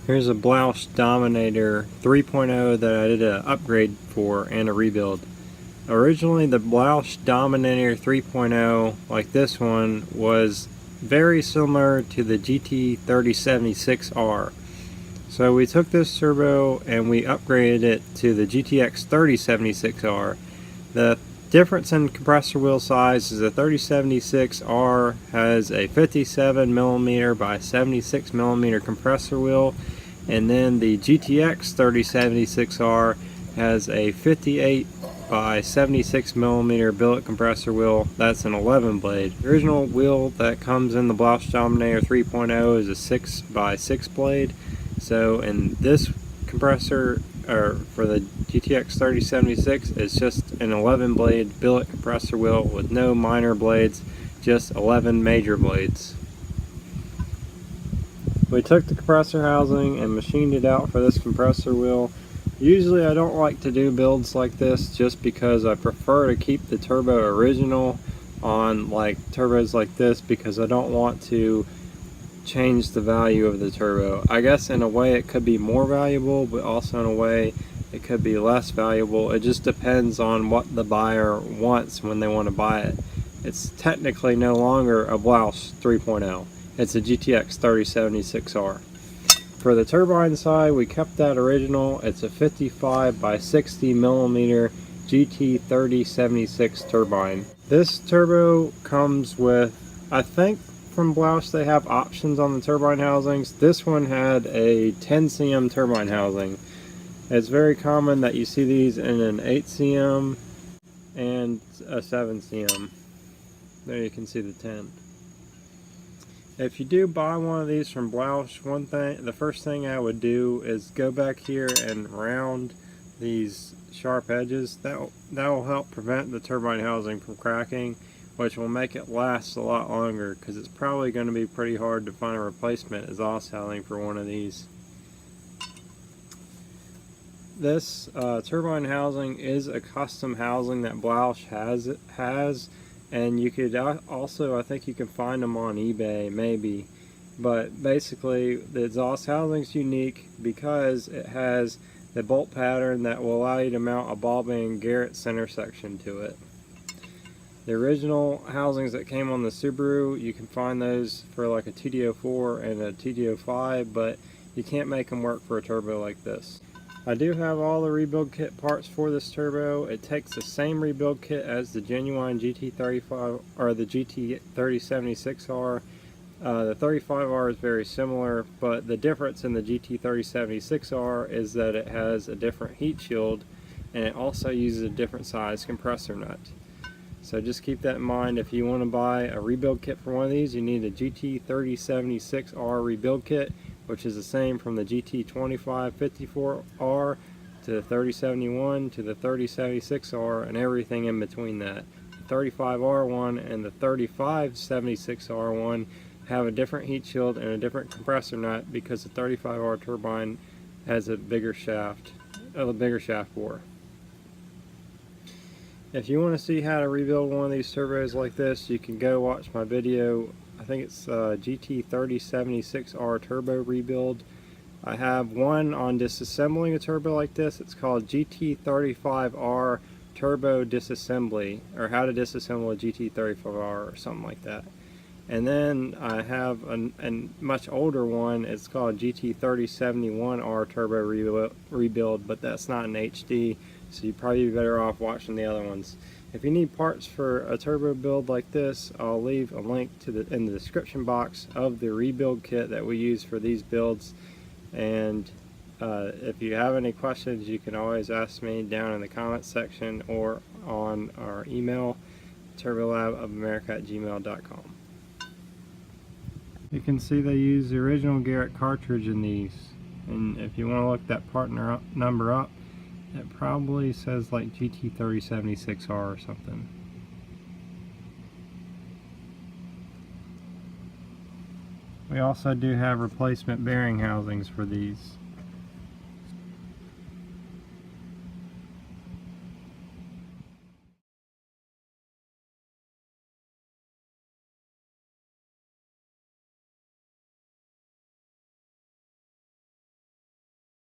Here's a Blouch Dominator 3.0 that I did an upgrade for and a rebuild. Originally the Blouch Dominator 3.0, like this one, was very similar to the GT3076R. So we took this turbo and we upgraded it to the GTX 3076R. The difference in compressor wheel size is the 3076R has a 57mm by 76mm compressor wheel, and then the GTX 3076R has a 58 by 76mm billet compressor wheel. That's an 11 blade. The original wheel that comes in the Blouch Dominator 3.0 is a 6 by 6 blade. So in this compressor, or for the GTX 3076, it's just an 11 blade billet compressor wheel with no minor blades, just 11 major blades. We took the compressor housing and machined it out for this compressor wheel. Usually I don't like to do builds like this just because I prefer to keep the turbo original on like turbos like this, because I don't want to change the value of the turbo. I guess in a way it could be more valuable, but also in a way it could be less valuable. It just depends on what the buyer wants when they want to buy it. It's technically no longer a Blouch 3.0. It's a GTX 3076R. For the turbine side, we kept that original. It's a 55 by 60mm GT3076 turbine. This turbo comes with, I think from Blouch they have options on the turbine housings. This one had a 10 cm turbine housing. It's very common that you see these in an 8 cm and a 7 cm. There you can see the 10. If you do buy one of these from Blouch, the first thing I would do is go back here and round these sharp edges. That will help prevent the turbine housing from cracking, which will make it last a lot longer, because it's probably going to be pretty hard to find a replacement exhaust housing for one of these. This turbine housing is a custom housing that Blouch has, and you could also, I think you can find them on eBay maybe, but basically the exhaust housing is unique because it has the bolt pattern that will allow you to mount a ball bearing Garrett center section to it. The original housings that came on the Subaru, you can find those for like a TD04 and a TD05, but you can't make them work for a turbo like this. I do have all the rebuild kit parts for this turbo. It takes the same rebuild kit as the genuine GT35 or the GT3076R. The 35R is very similar, but the difference in the GT3076R is that it has a different heat shield, and it also uses a different size compressor nut. So just keep that in mind. If you want to buy a rebuild kit for one of these, you need a GT3076R rebuild kit, which is the same from the GT2554R to the 3071 to the 3076R and everything in between that. The 35R one and the 3576R one have a different heat shield and a different compressor nut because the 35R turbine has a bigger shaft bore. If you want to see how to rebuild one of these turbos like this, you can go watch my video. I think it's GT3076R turbo rebuild. I have one on disassembling a turbo like this. It's called GT35R turbo disassembly, or how to disassemble a GT35R or something like that. And then I have a much older one. It's called GT3071R turbo rebuild, but that's not in HD, so you'd probably be better off watching the other ones. If you need parts for a turbo build like this, I'll leave a link in the description box of the rebuild kit that we use for these builds. And if you have any questions, you can always ask me down in the comments section or on our email, turbolabofamerica@gmail.com. You can see they use the original Garrett cartridge in these, and if you want to look that part number up, it probably says like GT3076R or something. We also do have replacement bearing housings for these.